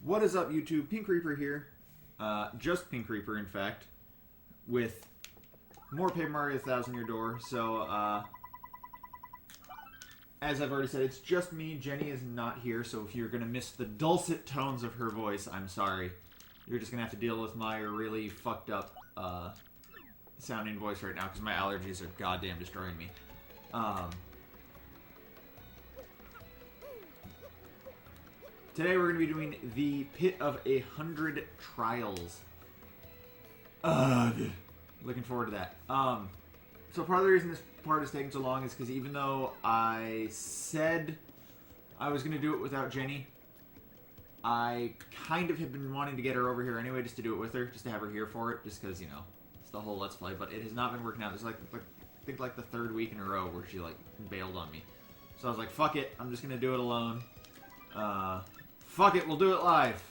What is up, YouTube? Pink Reaper here. Just Pink Reaper, in fact, with more Paper Mario Thousand Year Door. So, as I've already said, it's just me. Jenny is not here, so if you're going to miss the dulcet tones of her voice, I'm sorry. You're just going to have to deal with my really fucked up sounding voice right now, because my allergies are goddamn destroying me. Today we're going to be doing the Pit of 100 Trials. Looking forward to that. So part of the reason this part is taking so long is because even though I said I was going to do it without Jenny, I kind of have been wanting to get her over here anyway, just to do it with her, just to have her here for it, just because, you know, it's the whole Let's Play, but it has not been working out. It's like I think like the third week in a row where she, like, bailed on me. So I was like, fuck it, I'm just going to do it alone. Fuck it, we'll do it live.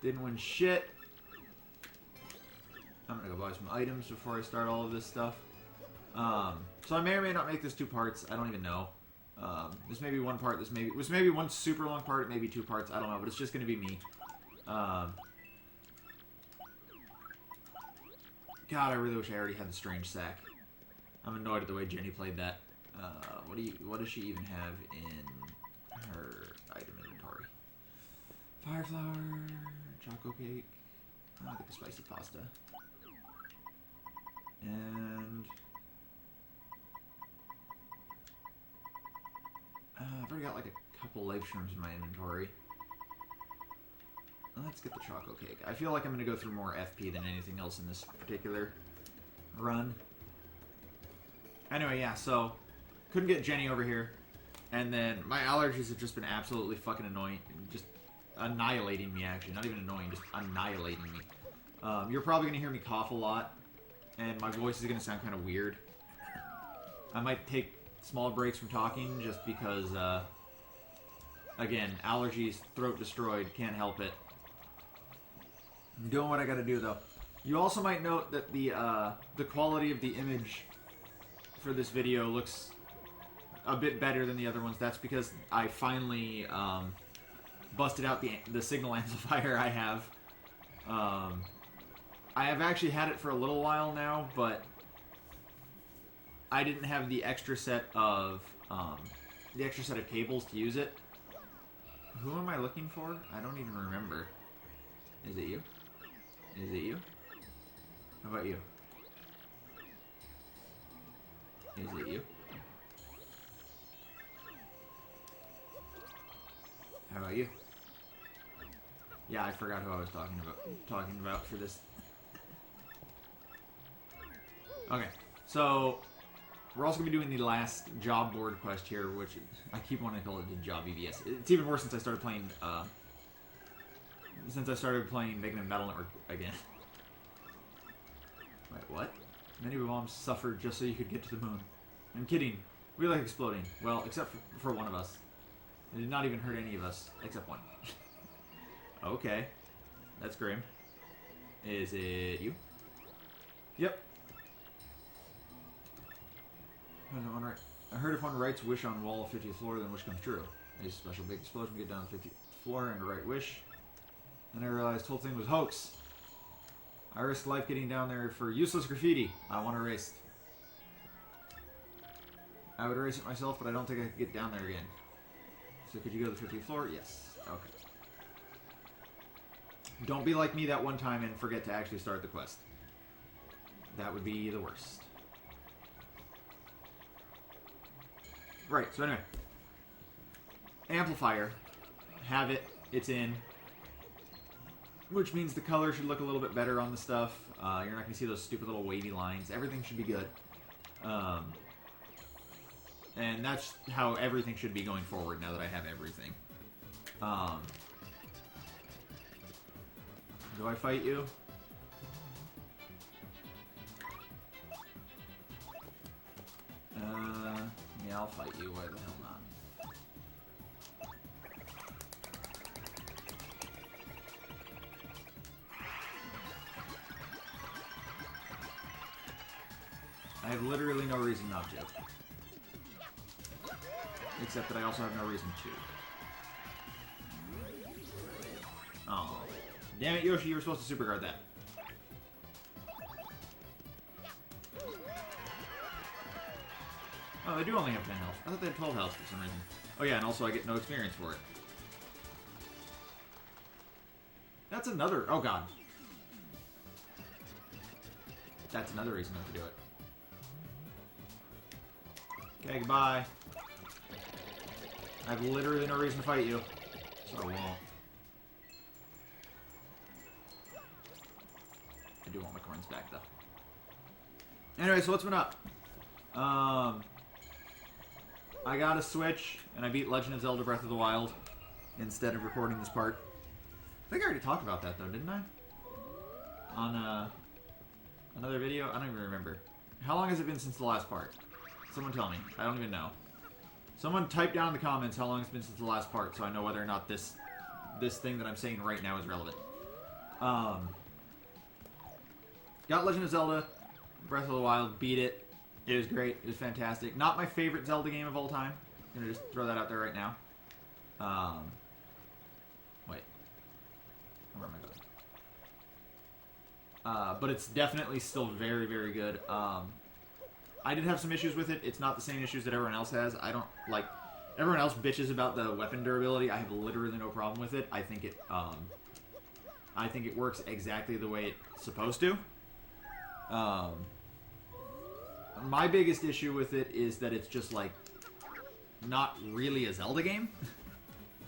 Didn't win shit. I'm gonna go buy some items before I start all of this stuff. So I may or may not make this two parts. I don't even know. This may be one part. This may be one super long part. It may be two parts. I don't know, but it's just gonna be me. God, I really wish I already had the strange sack. I'm annoyed at the way Jenny played that. What does she even have in her item inventory? Fire flower, choco cake. I think a spicy pasta. And I've already got like a couple life shrooms in my inventory. Let's get the choco cake. I feel like I'm going to go through more FP than anything else in this particular run. Anyway, yeah, so couldn't get Jenny over here. And then my allergies have just been absolutely fucking annoying. Just annihilating me, actually. Not even annoying, just annihilating me. You're probably going to hear me cough a lot. And my voice is going to sound kind of weird. I might take small breaks from talking just because, again, allergies, throat destroyed, can't help it. I'm doing what I got to do, though. You also might note that the quality of the image for this video looks a bit better than the other ones. That's because I finally busted out the signal amplifier I have. I have actually had it for a little while now, but I didn't have the extra set of cables to use it. Who am I looking for? I don't even remember. Is it you? Is it you? How about you? Is it you? How about you? Yeah, I forgot who I was talking about for this. Okay, so we're also going to be doing the last job board quest here, which I keep wanting to call it the job EVS. It's even worse since I started playing, Mega Man Battle Network again. Wait, what? Many bombs suffered just so you could get to the moon. I'm kidding. We like exploding. Well, except for one of us. It did not even hurt any of us, except one. Okay. That's grim. Is it you? Yep. I heard if one writes wish on wall of 50th floor, then wish comes true. A special big explosion, get down to 50th floor and write wish. Then I realized the whole thing was hoax. I risked life getting down there for useless graffiti. I want erased. I would erase it myself, but I don't think I could get down there again. So could you go to the 50th floor? Yes. Okay. Don't be like me that one time and forget to actually start the quest. That would be the worst. Right, so anyway. Amplifier. Have it. It's in. Which means the color should look a little bit better on the stuff. You're not going to see those stupid little wavy lines. Everything should be good. And that's how everything should be going forward now that I have everything. Do I fight you? Yeah, I'll fight you. Why the hell not? I have literally no reason not to. Except that I also have no reason to. Damn it, Yoshi, you were supposed to super guard that. Oh, they do only have 10 health. I thought they had 12 health for some reason. Oh yeah, and also I get no experience for it. That's another... Oh god. That's another reason not to do it. Okay, goodbye. I have literally no reason to fight you. So I won't. I do want my coins back, though. Anyway, so what's been up? I got a Switch, and I beat Legend of Zelda Breath of the Wild instead of recording this part. I think I already talked about that, though, didn't I? On, another video? I don't even remember. How long has it been since the last part? Someone tell me. I don't even know. Someone type down in the comments how long it's been since the last part so I know whether or not this thing that I'm saying right now is relevant. Got Legend of Zelda Breath of the Wild, beat it. It was great. It was fantastic. Not my favorite Zelda game of all time. I'm gonna just throw that out there right now. Wait. Where am I going? But it's definitely still very, very good. I did have some issues with it. It's not the same issues that everyone else has. I don't, like, everyone else bitches about the weapon durability. I have literally no problem with it. I think it works exactly the way it's supposed to. My biggest issue with it is that it's just, like, not really a Zelda game.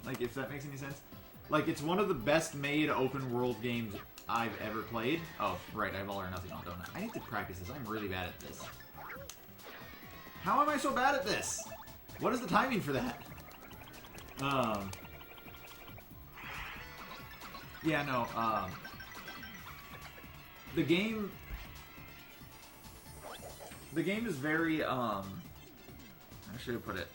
Like, if that makes any sense. Like, it's one of the best made open world games I've ever played. Oh, right, I have All or Nothing on, don't I? I need to practice this. I'm really bad at this. How am I so bad at this? What is the timing for that? Yeah, no, the game is very, how should I put it?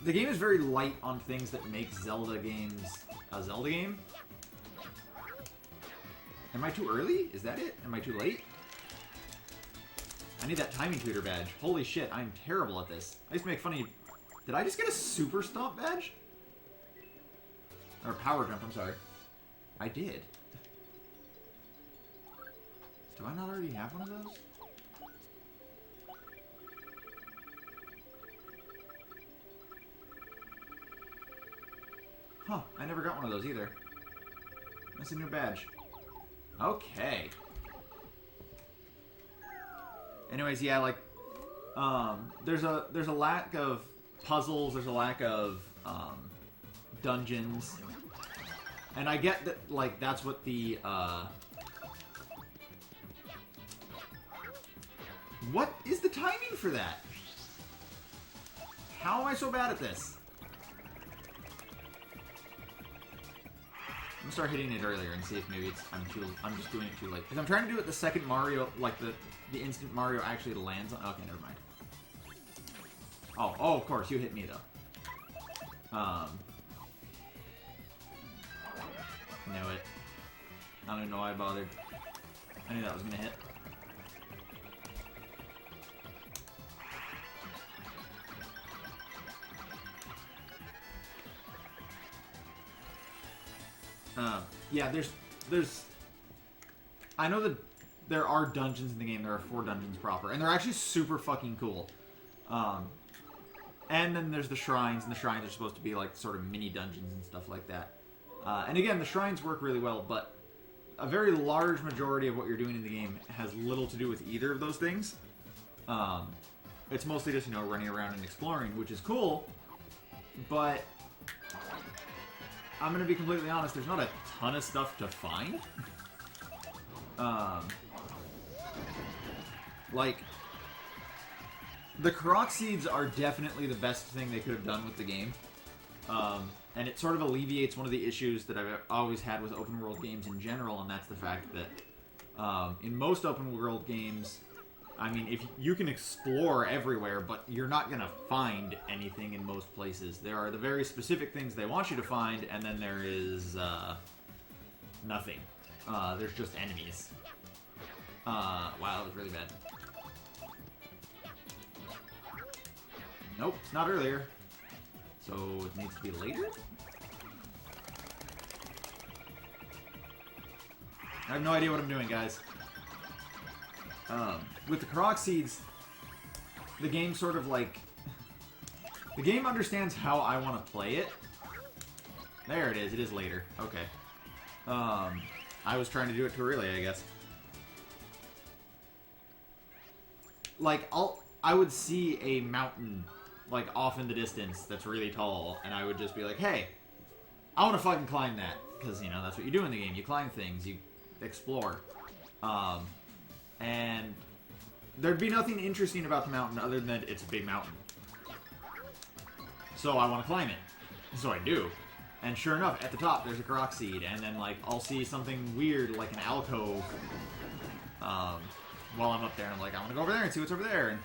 The game is very light on things that make Zelda games a Zelda game. Am I too early? Is that it? Am I too late? I need that timing tutor badge. Holy shit, I'm terrible at this. I used to make fun of you. Did I just get a super stomp badge? Or power jump, I'm sorry. I did. Do I not already have one of those? Huh, I never got one of those either. That's a new badge. Okay. Anyways, yeah, like, there's a lack of puzzles, there's a lack of, dungeons. And I get that, like, that's what the, What is the timing for that? How am I so bad at this? I'm gonna start hitting it earlier and see if maybe it's I'm just doing it too late. Because I'm trying to do it the second Mario, like the instant Mario actually lands on. Okay, never mind. Oh, of course, you hit me though. Knew it. I don't even know why I bothered. I knew that was gonna hit. Yeah, there's... I know that there are dungeons in the game. There are 4 dungeons proper. And they're actually super fucking cool. And then there's the shrines. And the shrines are supposed to be like sort of mini dungeons and stuff like that. And again, the shrines work really well. But a very large majority of what you're doing in the game has little to do with either of those things. It's mostly just, you know, running around and exploring, which is cool. But... I'm gonna be completely honest, there's not a ton of stuff to find. Like, the Korok Seeds are definitely the best thing they could have done with the game. And it sort of alleviates one of the issues that I've always had with open world games in general, and that's the fact that in most open world games, I mean, if you can explore everywhere, but you're not going to find anything in most places. There are the very specific things they want you to find, and then there is nothing. There's just enemies. Wow, that was really bad. Nope, it's not earlier. So it needs to be later? I have no idea what I'm doing, guys. With the Korok Seeds, the game sort of like... The game understands how I want to play it. There it is. It is later. Okay. I was trying to do it too early, I guess. Like, I would see a mountain, like, off in the distance that's really tall, and I would just be like, hey, I want to fucking climb that. Because, you know, that's what you do in the game. You climb things. You explore. And there'd be nothing interesting about the mountain other than that it's a big mountain. So I want to climb it. So I do. And sure enough, at the top, there's a Korok Seed. And then, like, I'll see something weird, like an alcove, while I'm up there. And I'm like, I want to go over there and see what's over there. And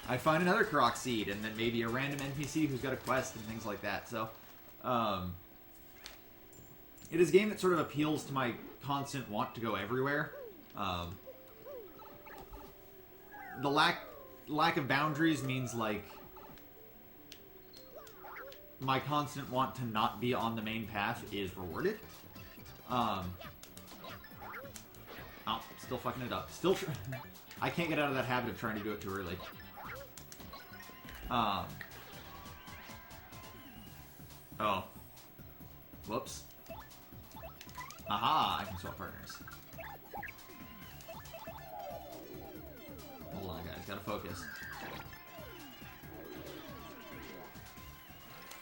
I find another Korok Seed. And then maybe a random NPC who's got a quest and things like that. So, it is a game that sort of appeals to my constant want to go everywhere. The lack of boundaries means, like, my constant want to not be on the main path is rewarded. Oh, still fucking it up. Still I can't get out of that habit of trying to do it too early. Oh. Whoops. Aha, I can swap partners. Hold on, guys. Gotta focus.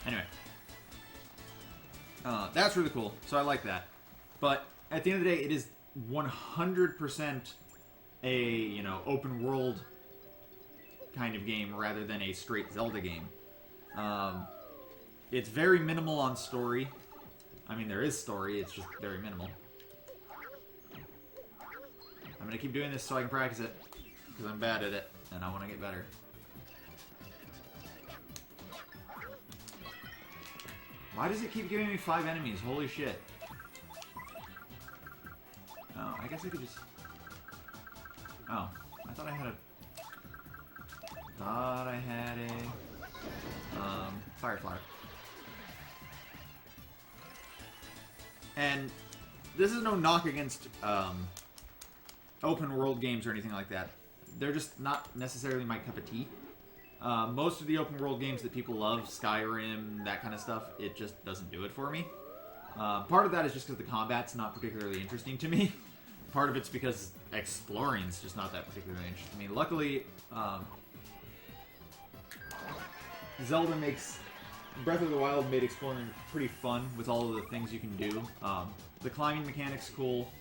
Anyway. That's really cool. So I like that. But at the end of the day, it is 100% a, you know, open world kind of game rather than a straight Zelda game. It's very minimal on story. I mean, there is story, it's just very minimal. I'm gonna keep doing this so I can practice it, because I'm bad at it, and I want to get better. Why does it keep giving me 5 enemies? Holy shit. Oh, I guess I could just... Oh, I thought I had a... Fire flower. And this is no knock against open world games or anything like that. They're just not necessarily my cup of tea. Most of the open world games that people love, Skyrim, that kind of stuff, it just doesn't do it for me. Part of that is just because the combat's not particularly interesting to me. Part of it's because exploring's just not that particularly interesting to me. Luckily, Zelda makes... Breath of the Wild made exploring pretty fun with all of the things you can do. The climbing mechanic's cool.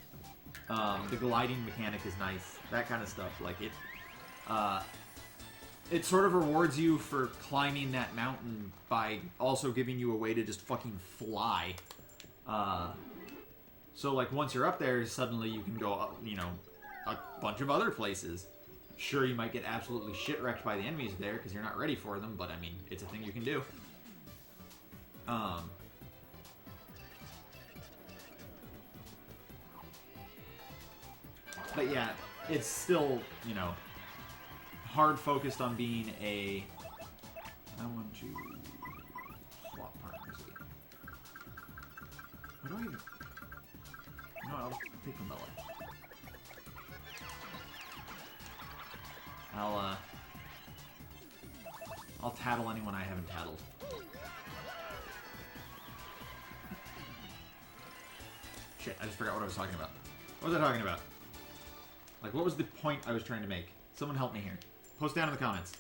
The gliding mechanic is nice. That kind of stuff. Like, it sort of rewards you for climbing that mountain by also giving you a way to just fucking fly. So, like, once you're up there, suddenly you can go, you know, a bunch of other places. Sure, you might get absolutely shit-wrecked by the enemies there because you're not ready for them, but, I mean, it's a thing you can do. But yeah, it's still, you know, hard focused on being a... I want to swap partners again. What do I even... No, I'll take the melon. I'll tattle anyone I haven't tattled. Shit, I just forgot what I was talking about. What was I talking about? Like, what was the point I was trying to make? Someone help me here. Post down in the comments.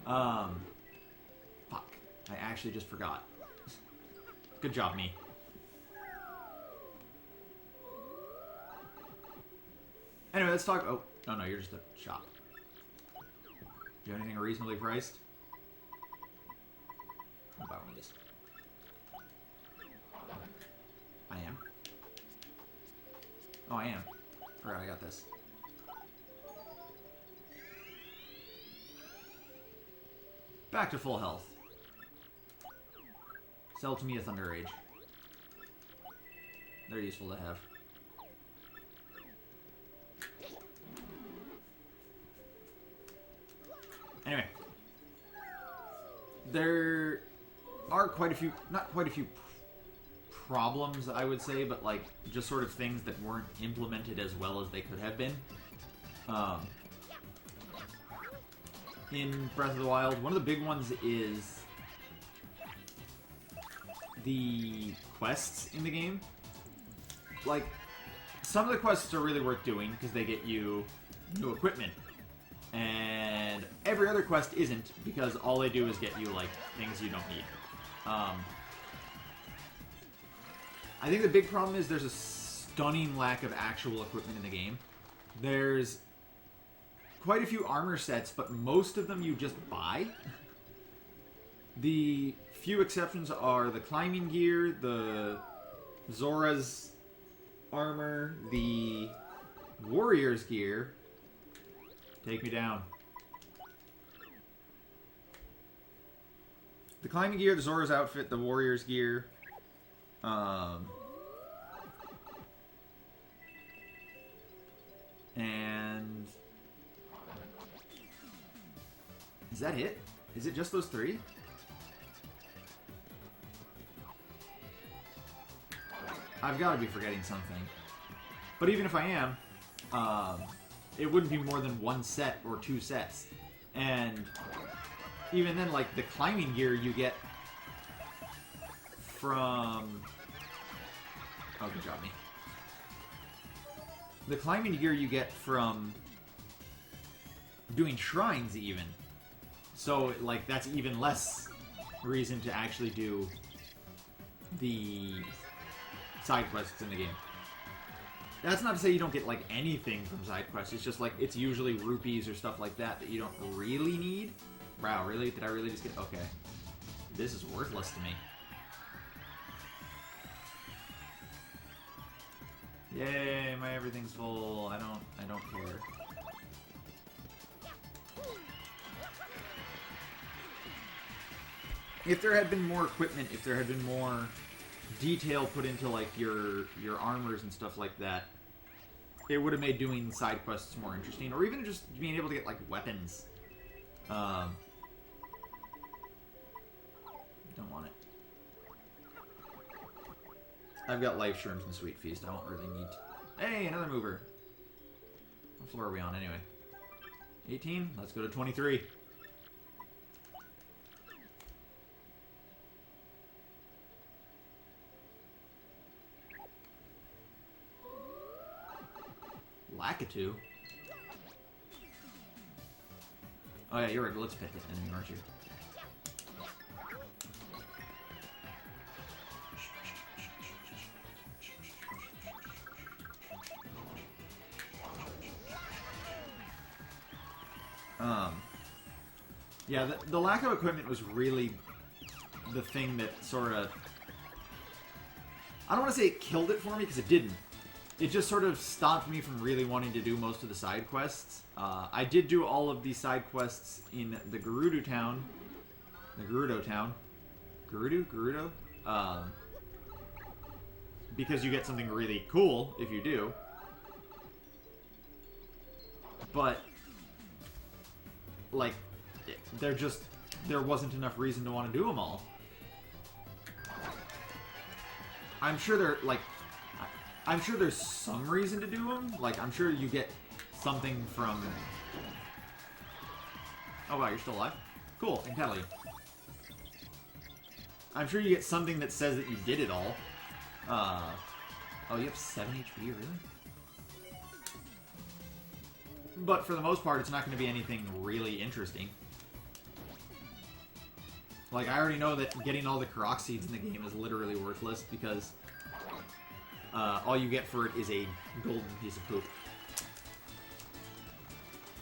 Fuck. I actually just forgot. Good job, me. Anyway, let's talk... Oh, no, you're just a shop. Do you have anything reasonably priced? I'll buy one of these. I am. Oh, I am. Forgot I got this. Back to full health. Sell to me a Thunder Rage. They're useful to have. Anyway. There are quite a few... Not quite a few problems, I would say, but like just sort of things that weren't implemented as well as they could have been. In Breath of the Wild, one of the big ones is the quests in the game. Like, some of the quests are really worth doing because they get you new equipment. And every other quest isn't, because all they do is get you, like, things you don't need. I think the big problem is there's a stunning lack of actual equipment in the game. There's quite a few armor sets, but most of them you just buy. The few exceptions are the climbing gear, the Zora's armor, the warrior's gear. Take me down. The climbing gear, the Zora's outfit, the warrior's gear. And is that it? Is it just those three? I've got to be forgetting something. But even if I am, it wouldn't be more than one set or two sets. And even then, like, the climbing gear you get from... Oh, good job, me. The climbing gear you get from doing shrines, even. So, like, that's even less reason to actually do the side quests in the game. That's not to say you don't get, like, anything from side quests. It's just, like, it's usually rupees or stuff like that that you don't really need. Wow, really? Did I really just get... Okay. This is worthless to me. Yay, my everything's full. I don't care. If there had been more equipment, if there had been more detail put into, like, your armors and stuff like that, it would have made doing side quests more interesting. Or even just being able to get, like, weapons. Don't want it. I've got life shrooms and Sweet Feast. I don't really need to... Hey, another mover. What floor are we on, anyway? 18? Let's go to 23. Lakitu? Oh yeah, you're a Glitz Pit enemy, aren't you? Yeah, the lack of equipment was really the thing that sort of... I don't want to say it killed it for me, because it didn't. It just sort of stopped me from really wanting to do most of the side quests. I did do all of the side quests in the Gerudo town. The Gerudo town. Gerudo? Because you get something really cool if you do. But, like, there wasn't enough reason to want to do them all. I'm sure I'm sure there's some reason to do them. Like, I'm sure you get something from... Oh, wow, you're still alive? Cool, I can tell you. I'm sure you get something that says that you did it all. Oh, you have 7 HP, really? But for the most part, it's not going to be anything really interesting. Like, I already know that getting all the Korok Seeds in the game is literally worthless, because all you get for it is a golden piece of poop.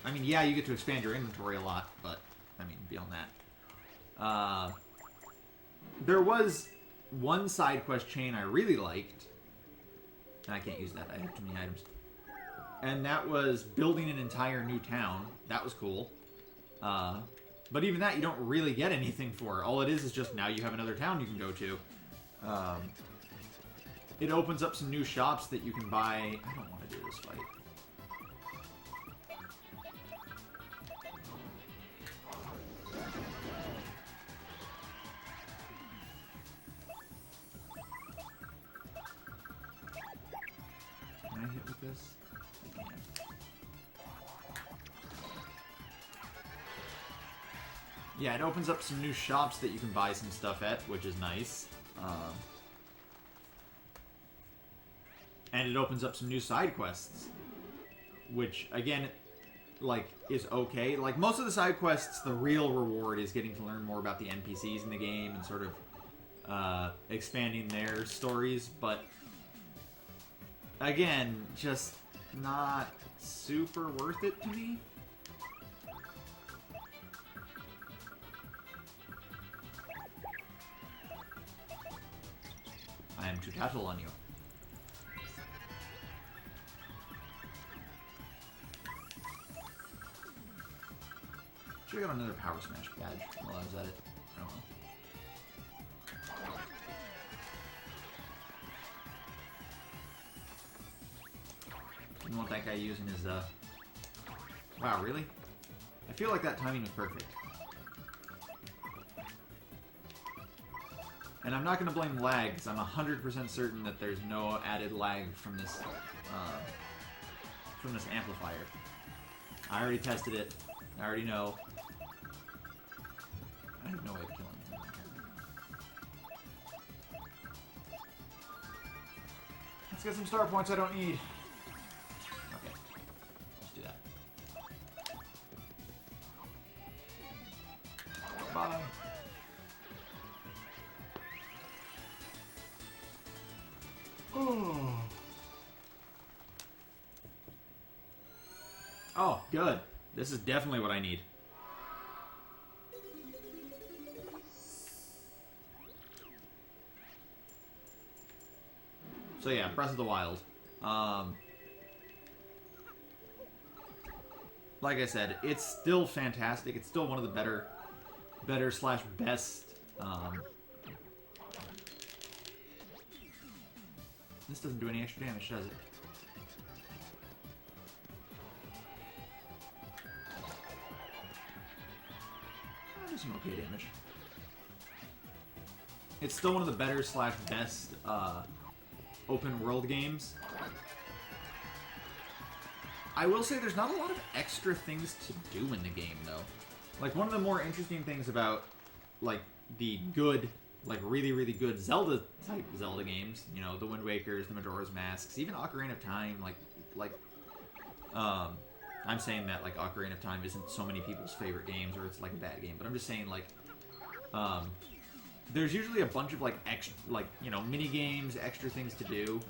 I mean, yeah, you get to expand your inventory a lot, but, I mean, beyond that. There was one side quest chain I really liked, and I can't use that, I have too many items. And that was building an entire new town. That was cool. But even that, you don't really get anything for. All it is just now you have another town you can go to. It opens up some new shops that you can buy. I don't want to do this fight. this? I can. Yeah, it opens up some new shops that you can buy some stuff at, which is nice. And it opens up some new side quests, which, again, like, is okay. Like, most of the side quests, the real reward is getting to learn more about the NPCs in the game and sort of expanding their stories, but again, just not super worth it to me. I am too casual on you. Should've got another Power Smash badge while I was at it. I don't know. Didn't want that guy using his, Wow, really? I feel like that timing was perfect. And I'm not going to blame lag, because I'm 100% certain that there's no added lag from this amplifier. I already tested it. I already know. I have no way of killing him. Let's get some star points I don't need. Okay. Let's do that. Bye. Oh, good. This is definitely what I need. So yeah, Breath of the Wild. Like I said, it's still fantastic. It's still one of the better slash best. This doesn't do any extra damage, does it? There's some okay damage. It's still one of the better slash best open world games. I will say there's not a lot of extra things to do in the game, though. Like, one of the more interesting things about, like, the good, like, really, really good Zelda-type Zelda games, you know, the Wind Wakers, the Majora's Masks, even Ocarina of Time, I'm saying that, like, Ocarina of Time isn't so many people's favorite games, or it's, like, a bad game, but I'm just saying, like, there's usually a bunch of, like, extra, like, you know, mini games, extra things to do.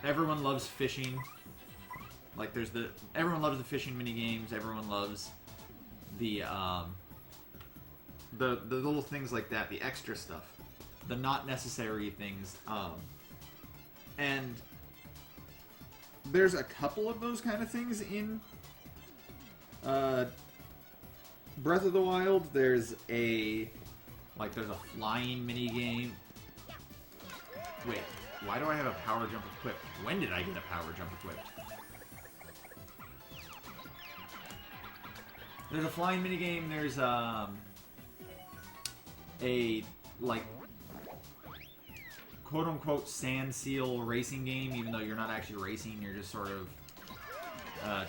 Everyone loves fishing. Like, everyone loves the fishing mini games. Everyone loves the little things like that, the extra stuff, the not necessary things. And there's a couple of those kind of things in Breath of the Wild. There's a flying mini game. Wait, why do I have a power jump equipped? When did I get a power jump equipped? There's a flying mini game. There's a like quote unquote sand seal racing game, even though you're not actually racing, you're just sort of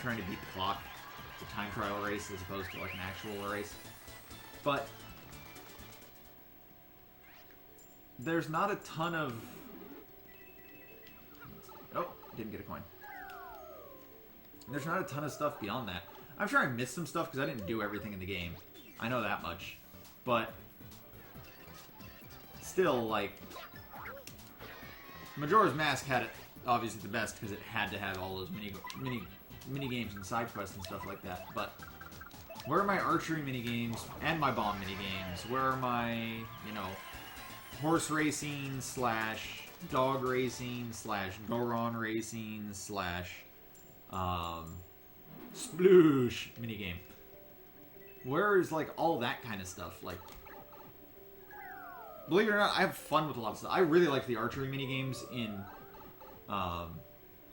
trying to beat the clock. It's a time trial race as opposed to like an actual race. But there's not a ton of... Oh, didn't get a coin. There's not a ton of stuff beyond that. I'm sure I missed some stuff because I didn't do everything in the game. I know that much. But still, like, Majora's Mask had it obviously the best because it had to have all those mini games and side quests and stuff like that. But where are my archery mini games and my bomb mini games? Where are my, you know, horse racing slash dog racing slash Goron racing slash sploosh minigame? Where is, like, all that kind of stuff? Like, believe it or not, I have fun with a lot of stuff. I really like the archery minigames in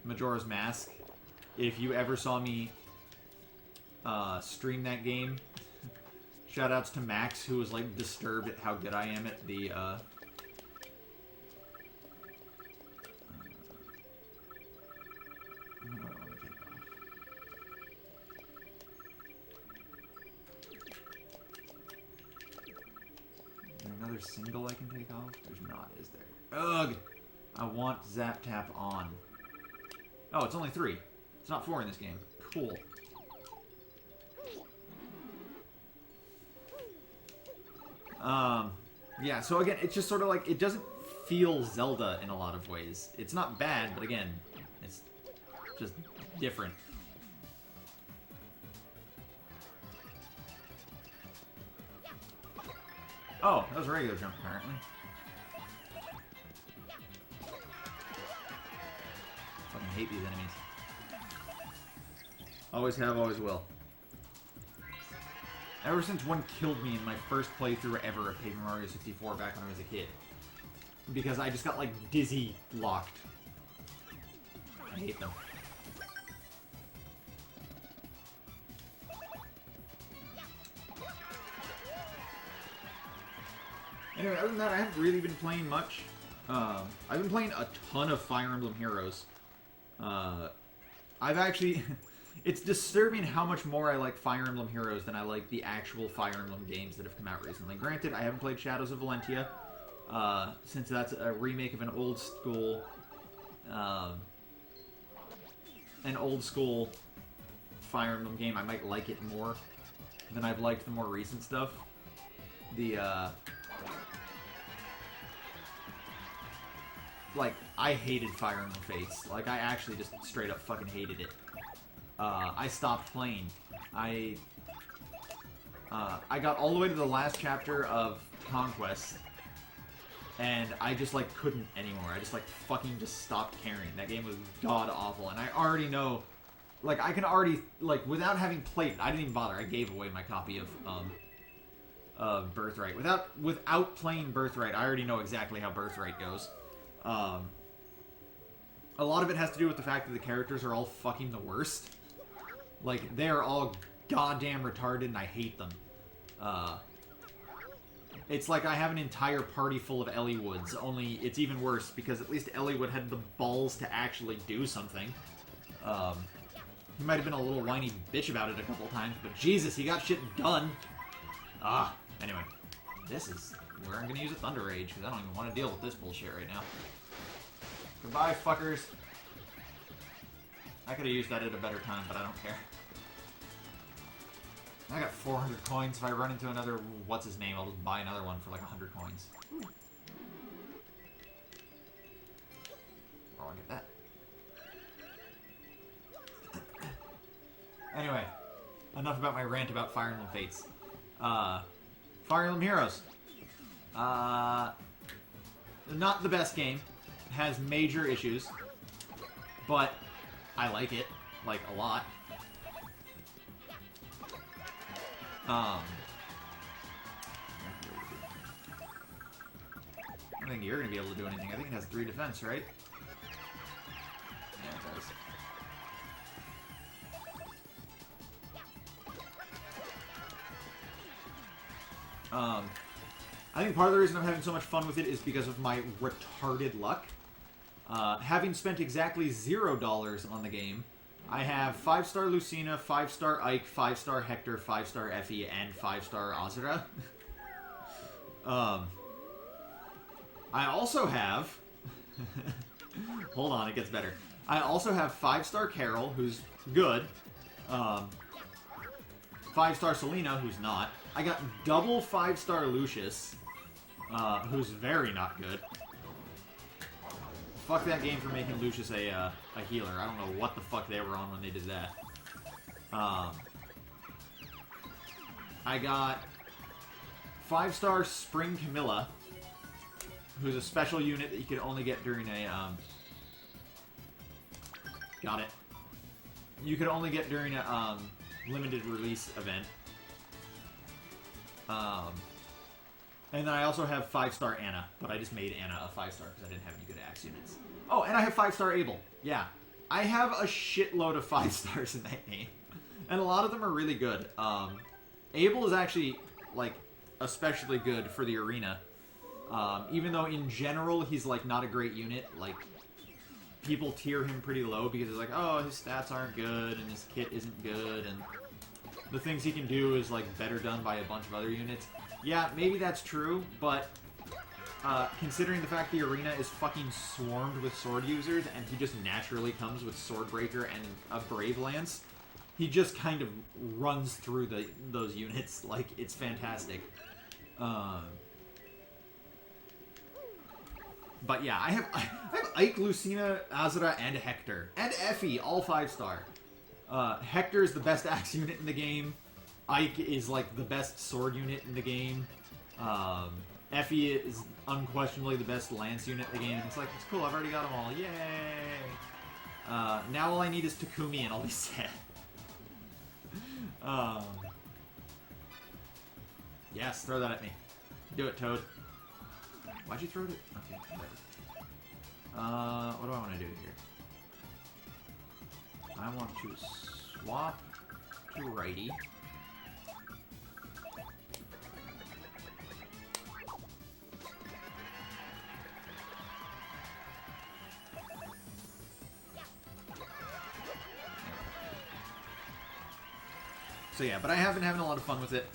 Majora's Mask. If you ever saw me stream that game, shoutouts to Max, who was, like, disturbed at how good I am at the another single I can take off? There's not, is there? Ugh! I want Zap Tap on. Oh, it's only 3. It's not 4 in this game. Cool. Yeah, so again, it's just sort of like, it doesn't feel Zelda in a lot of ways. It's not bad, but again, it's just different. Oh, that was a regular jump, apparently. Fucking hate these enemies. Always have, always will. Ever since one killed me in my first playthrough ever of Paper Mario 64 back when I was a kid. Because I just got, like, dizzy locked. I hate them. Anyway, other than that, I haven't really been playing much. I've been playing a ton of Fire Emblem Heroes. I've actually... It's disturbing how much more I like Fire Emblem Heroes than I like the actual Fire Emblem games that have come out recently. Granted, I haven't played Shadows of Valentia, since that's a remake of an old school Fire Emblem game. I might like it more than I've liked the more recent stuff. Like, I hated Fire Emblem Fates. Like, I actually just straight up fucking hated it. I stopped playing. I got all the way to the last chapter of Conquest, and I just, like, couldn't anymore. I just, like, fucking just stopped caring. That game was god-awful, and I already know... Like, I can already... Like, without having played it, I didn't even bother. I gave away my copy of Birthright. Without playing Birthright, I already know exactly how Birthright goes. A lot of it has to do with the fact that the characters are all fucking the worst. Like, they are all goddamn retarded, and I hate them. It's like I have an entire party full of Ellywoods, only it's even worse, because at least Ellywood had the balls to actually do something. He might have been a little whiny bitch about it a couple times, but Jesus, he got shit done! Anyway. This is where I'm gonna use a Thunder Rage, because I don't even want to deal with this bullshit right now. Goodbye, fuckers. I could have used that at a better time, but I don't care. I got 400 coins. If I run into another what's-his-name, I'll just buy another one for like 100 coins. Oh, I'll get that. Anyway, enough about my rant about Fire Emblem Fates. Fire Emblem Heroes. Not the best game. It has major issues. But I like it. Like, a lot. I don't think you're going to be able to do anything. I think it has 3 defense, right? Yeah, it does. I think part of the reason I'm having so much fun with it is because of my retarded luck. Having spent exactly $0 on the game, I have 5-star Lucina, 5-star Ike, 5-star Hector, 5-star Effie, and 5-star Azura. I also have... Hold on, it gets better. I also have 5-star Carol, who's good. 5-star Selena, who's not. I got double 5-star Lucius, who's very not good. Fuck that game for making Lucius a healer. I don't know what the fuck they were on when they did that. I got 5-star Spring Camilla, who's a special unit that you can only get during a, got it. You could only get during a, limited release event. And then I also have 5-star Anna, but I just made Anna a 5-star because I didn't have any good axe units. Oh, and I have 5-star Abel. Yeah. I have a shitload of 5-stars in that game. And a lot of them are really good. Abel is actually, like, especially good for the arena. Even though in general he's, like, not a great unit. Like, people tier him pretty low because it's like, oh, his stats aren't good and his kit isn't good and the things he can do is, like, better done by a bunch of other units. Yeah, maybe that's true, but considering the fact the arena is fucking swarmed with sword users, and he just naturally comes with Swordbreaker and a Brave Lance, he just kind of runs through those units like it's fantastic. But yeah, I have Ike, Lucina, Azura, and Hector. And Effie, all 5-star. Hector is the best axe unit in the game. Ike is like the best sword unit in the game. Effie is unquestionably the best lance unit in the game. And it's like, it's cool, I've already got them all. Yay! Now all I need is Takumi and I'll be set. Yes, throw that at me. Do it, Toad. Why'd you throw it? Okay, whatever. What do I want to do here? I want to swap to righty. So yeah, but I have been having a lot of fun with it.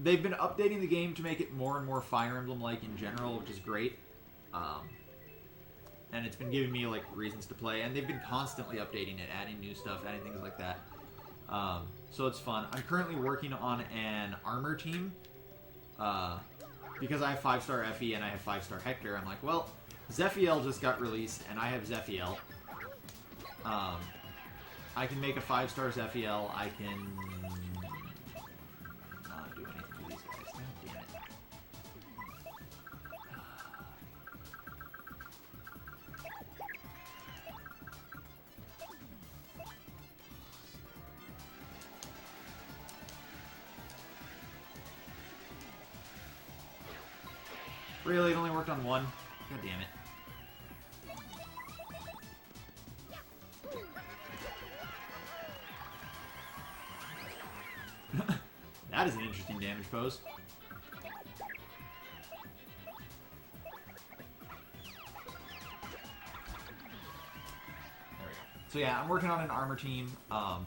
They've been updating the game to make it more and more Fire Emblem-like in general, which is great. And it's been giving me like reasons to play, and they've been constantly updating it, adding new stuff, adding things like that. So it's fun. I'm currently working on an armor team. Because I have 5-star Effie and I have 5-star Hector, I'm like, well, Zephiel just got released, and I have Zephiel. I can make a 5-star Zephiel. I can not do anything to these guys. God damn it. Really? It only worked on one? God damn it. That is an interesting damage pose. There we go. So yeah, I'm working on an armor team. I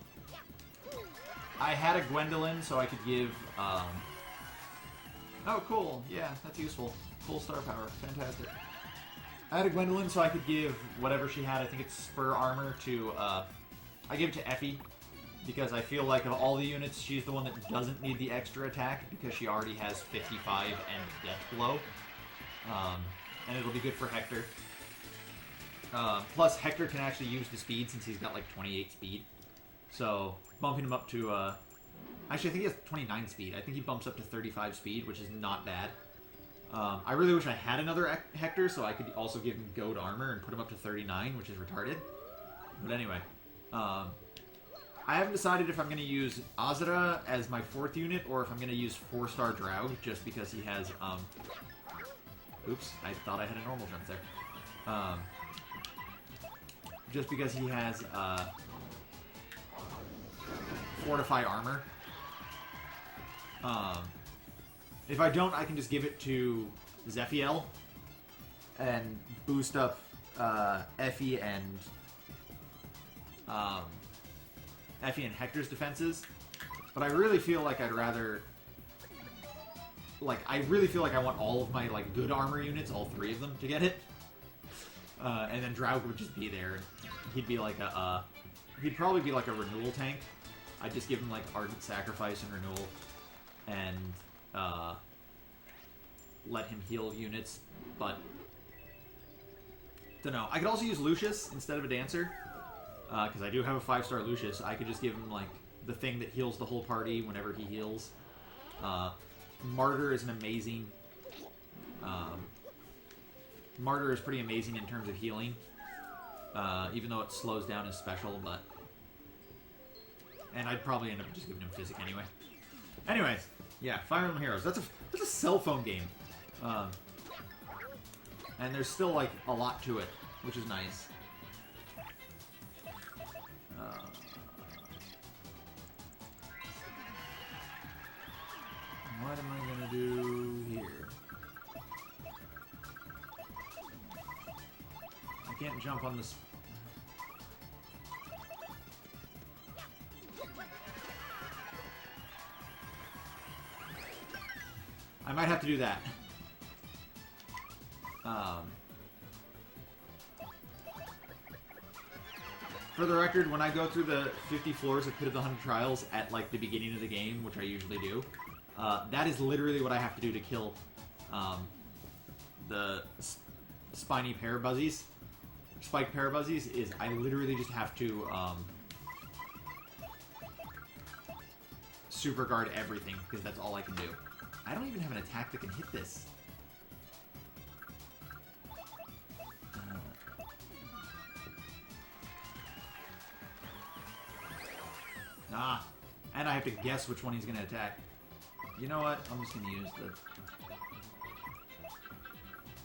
had a Gwendolyn, so I could give... Oh, cool. Yeah, that's useful. Full star power. Fantastic. I had a Gwendolyn, so I could give whatever she had. I think it's Spur Armor to... I give it to Effie. Because I feel like of all the units, she's the one that doesn't need the extra attack because she already has 55 and Death Blow. And it'll be good for Hector. Plus, Hector can actually use the speed since he's got like 28 speed. So, bumping him up to... Actually, I think he has 29 speed. I think he bumps up to 35 speed, which is not bad. I really wish I had another Hector so I could also give him Goat Armor and put him up to 39, which is retarded. But anyway... I haven't decided if I'm going to use Azura as my 4th unit or if I'm going to use 4-star Draug just because he has, oops, I thought I had a normal jump there. Just because he has, Fortify Armor. If I don't, I can just give it to Zephiel and boost up, Effie and, Effie and Hector's defenses, but I really feel like I'd rather... Like, I really feel like I want all of my, like, good armor units, all 3 of them, to get it. And then Draug would just be there. He'd be like a, he'd probably be like a renewal tank. I'd just give him, like, Ardent Sacrifice and Renewal, and, let him heal units, but... Dunno. I could also use Lucius instead of a Dancer. Because I do have a 5-star Lucius, I could just give him, like, the thing that heals the whole party whenever he heals. Martyr is an amazing... Martyr is pretty amazing in terms of healing. Even though it slows down his special, but... And I'd probably end up just giving him Physic anyway. Anyways, yeah, Fire Emblem Heroes. That's a cell phone game. And there's still, like, a lot to it, which is nice. What am I gonna do here? I can't jump on this. I might have to do that. For the record, when I go through the 50 floors of Pit of the 100 Trials at, like, the beginning of the game, which I usually do, that is literally what I have to do to kill the spiny parabuzzies. Spike parabuzzies is I literally just have to super guard everything, because that's all I can do. I don't even have an attack that can hit this. And I have to guess which one he's going to attack. You know what? I'm just going to use the...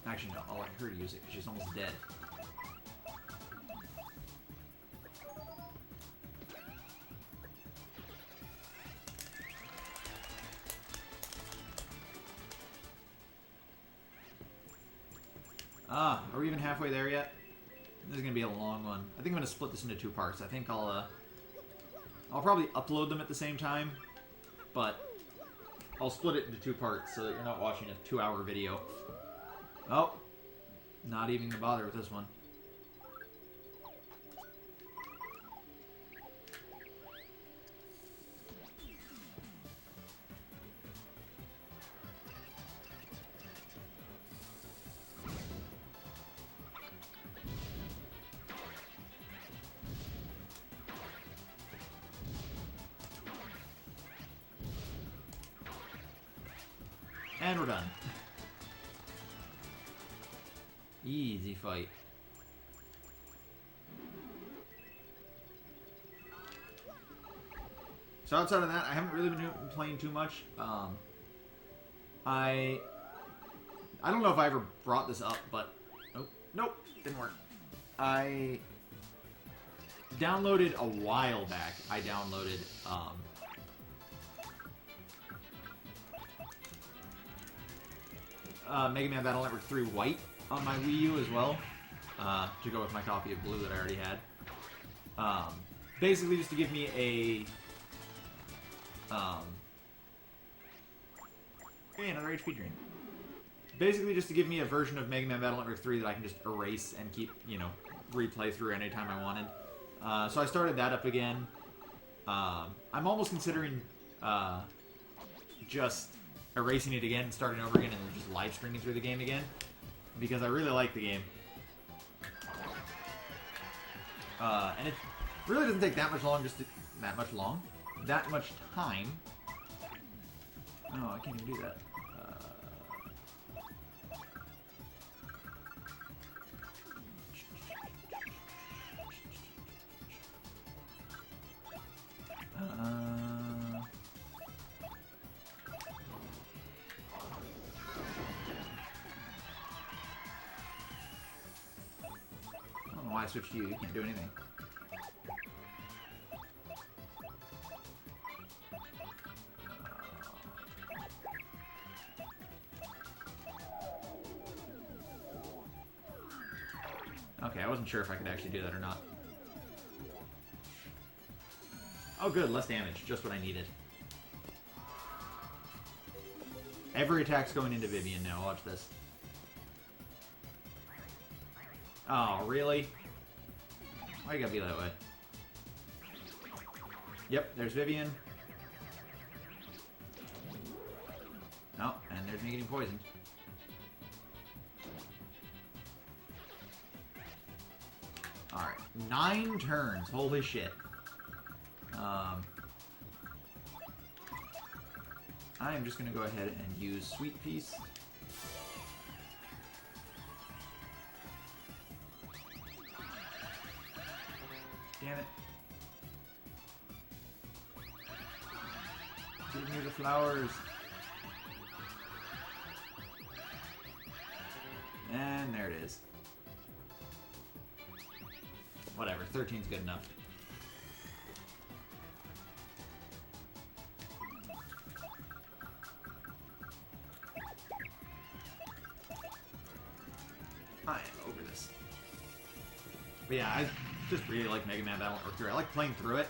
Actually, no. I'll let her use it, because she's almost dead. Are we even halfway there yet? This is going to be a long one. I think I'm going to split this into 2 parts. I think I'll probably upload them at the same time, but I'll split it into 2 parts so that you're not watching a 2-hour video. Oh, not even gonna bother with this one. And we're done. Easy fight. So outside of that, I haven't really been playing too much. I don't know if I ever brought this up, but nope, didn't work. I downloaded a while back. I downloaded Mega Man Battle Network 3 White on my Wii U as well, to go with my copy of Blue that I already had. Basically just to give me a... Hey, another HP drain. Basically just to give me a version of Mega Man Battle Network 3 that I can just erase and keep, you know, replay through anytime I wanted. So I started that up again. I'm almost considering just erasing it again, starting over again, and then just live streaming through the game again, because I really like the game. And it really doesn't take that much long, that much time. Oh, I can't even do that. I don't know why I switched to you. You can't do anything. Okay, I wasn't sure if I could actually do that or not. Oh good, less damage. Just what I needed. Every attack's going into Vivian now. Watch this. Oh, really? Why you gotta be that way? Yep, there's Vivian. Oh, and there's me getting poisoned. Alright, 9 turns. Holy shit. I am just going to go ahead and use Sweet Piece. Damn it. Give me the flowers. And there it is. Whatever, 13's good enough. I am over this. But yeah, I just really like Mega Man Battle Network 3. I like playing through it.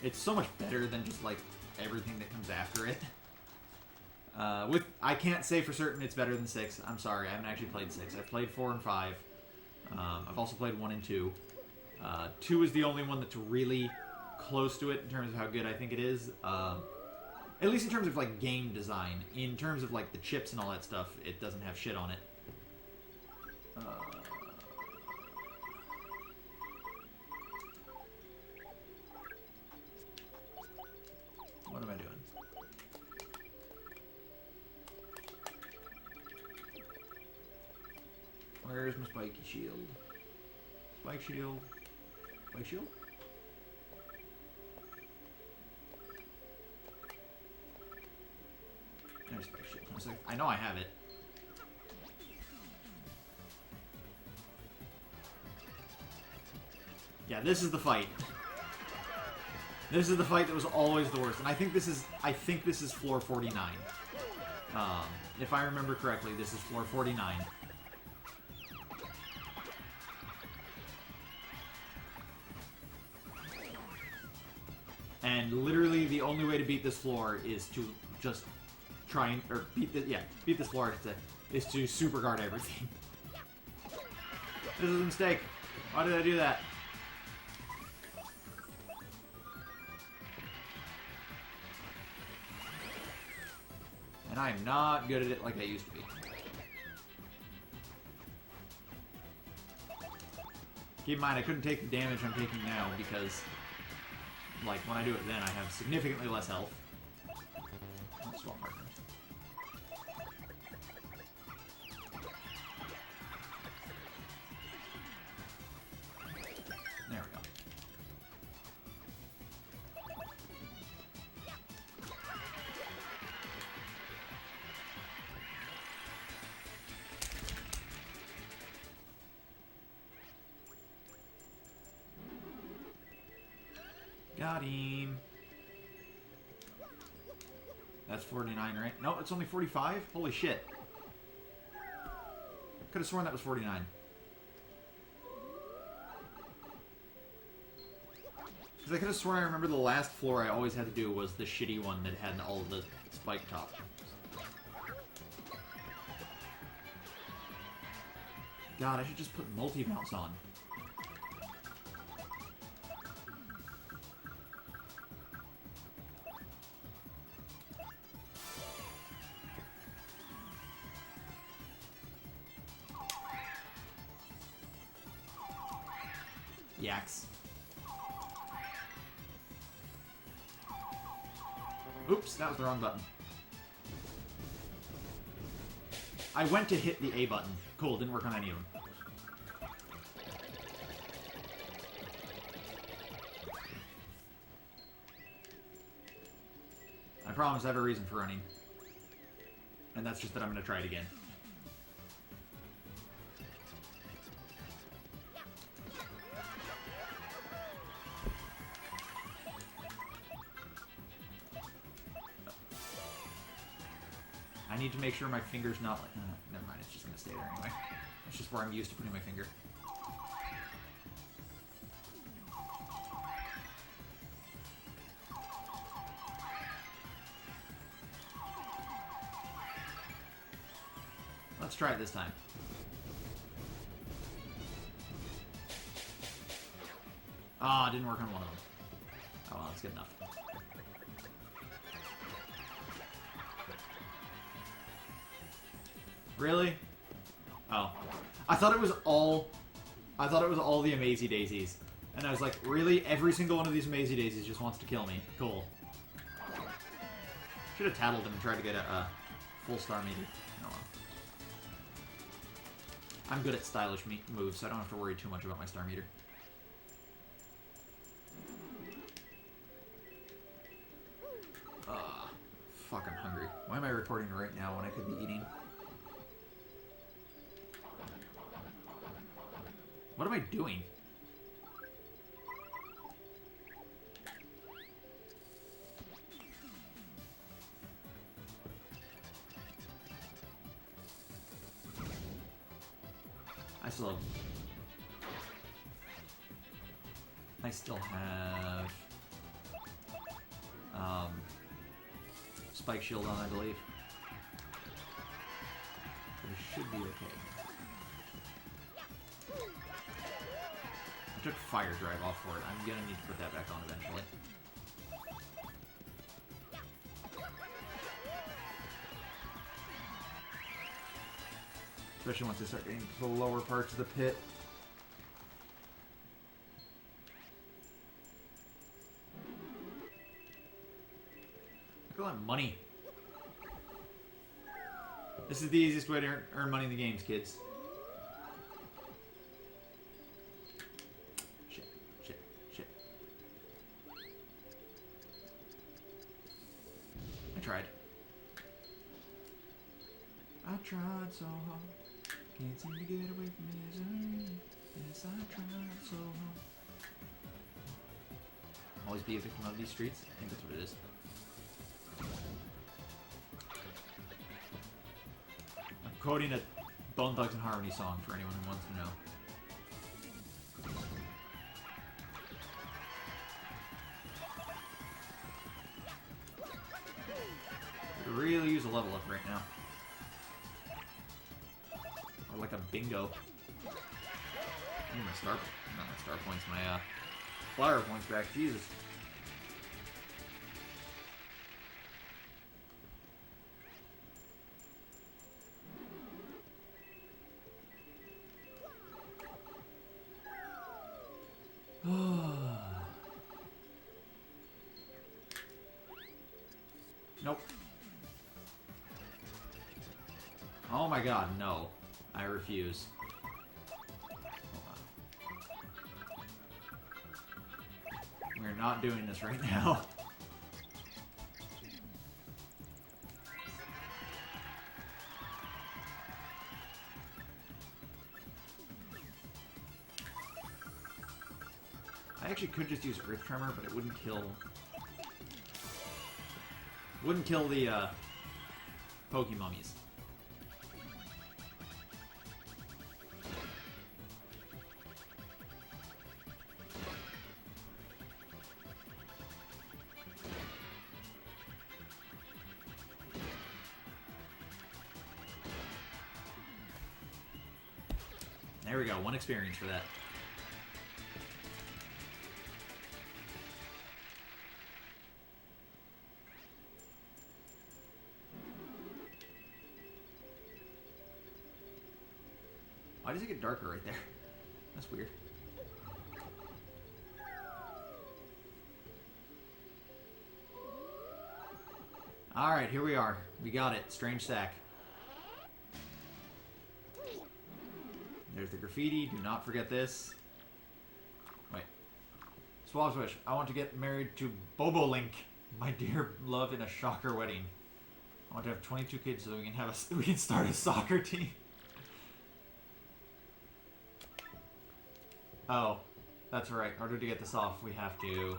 It's so much better than just like everything that comes after it. I can't say for certain it's better than 6. I'm sorry, I haven't actually played 6. I've played 4 and 5. I've also played 1 and 2. 2 is the only one that's really close to it in terms of how good I think it is. At least in terms of like game design. In terms of like the chips and all that stuff, it doesn't have shit on it. What am I doing? Where's my spiky shield? Spike shield. Spike shield? There's spike shield. I know I have it. Yeah, this is the fight. This is the fight that was always the worst, and I think this is floor 49. If I remember correctly, this is floor 49. And literally the only way to beat this floor is to just try and beat this floor is to super guard everything. This is a mistake. Why did I do that? And I'm not good at it like I used to be. Keep in mind, I couldn't take the damage I'm taking now because, like, when I do it then, I have significantly less health. Swap partners. There we go. Got him. That's 49, right? No, it's only 45? Holy shit. Could have sworn that was 49. Because I could have sworn I remember the last floor I always had to do was the shitty one that had all of the spike top. God, I should just put multi-bounce on. Yaks. Oops, that was the wrong button. I went to hit the A button. Cool, didn't work on any of them. I promise I have a reason for running. And that's just that I'm going to try it again. I need to make sure my finger's not... never mind, it's just going to stay there anyway. It's just where I'm used to putting my finger. Let's try it this time. Ah, it didn't work on one of them. Oh well, that's good enough. Really? Oh. I thought it was all the Amazy Daisies. And I was like, really? Every single one of these Amazy Daisies just wants to kill me. Cool. Should have tattled him and tried to get a full star meter. Oh well. I'm good at stylish moves, so I don't have to worry too much about my star meter. Fuck, I'm hungry. Why am I recording right now when I could be eating? What am I doing? I still have Spike Shield on, I believe. should be okay. I took Fire Drive off for it. I'm gonna need to put that back on eventually. Especially once I start getting to the lower parts of the pit. Look at that money. This is the easiest way to earn money in the games, kids. Shit, shit, shit. I tried. I tried so hard. Can't seem to get away from misery. Yes, I tried so hard. Always be a victim of these streets. I think that's what it is. I'm quoting a Bone Thugs and Harmony song for anyone who wants to know. Could really use a level up right now. Or like a bingo. I need my star, not my star points, my flower points back. Jesus. Nope. Oh my god, no. I refuse. Hold on. We're not doing this right now. I actually could just use Earth Tremor, but it wouldn't kill... Wouldn't kill the, Pokemummies. There we go, 1 experience for that. Why does it get darker right there? That's weird. Alright, here we are. We got it. Strange Sack. There's the graffiti. Do not forget this. Wait. Swab's wish. I want to get married to Bobolink, my dear love, in a shocker wedding. I want to have 22 kids so we can start a soccer team. Oh, that's right. In order to get this off, we have to...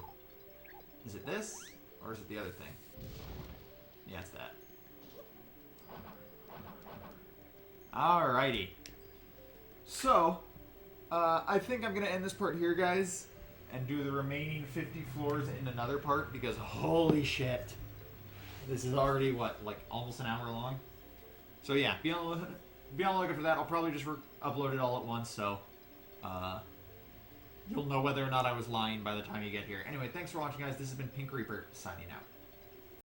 Is it this? Or is it the other thing? Yeah, it's that. Alrighty. So, I think I'm going to end this part here, guys, and do the remaining 50 floors in another part, because holy shit. This is already, what, like almost an hour long? So yeah, be on the lookout for that. I'll probably just upload it all at once, so... You'll know whether or not I was lying by the time you get here. Anyway, thanks for watching, guys. This has been Pink Reaper, signing out.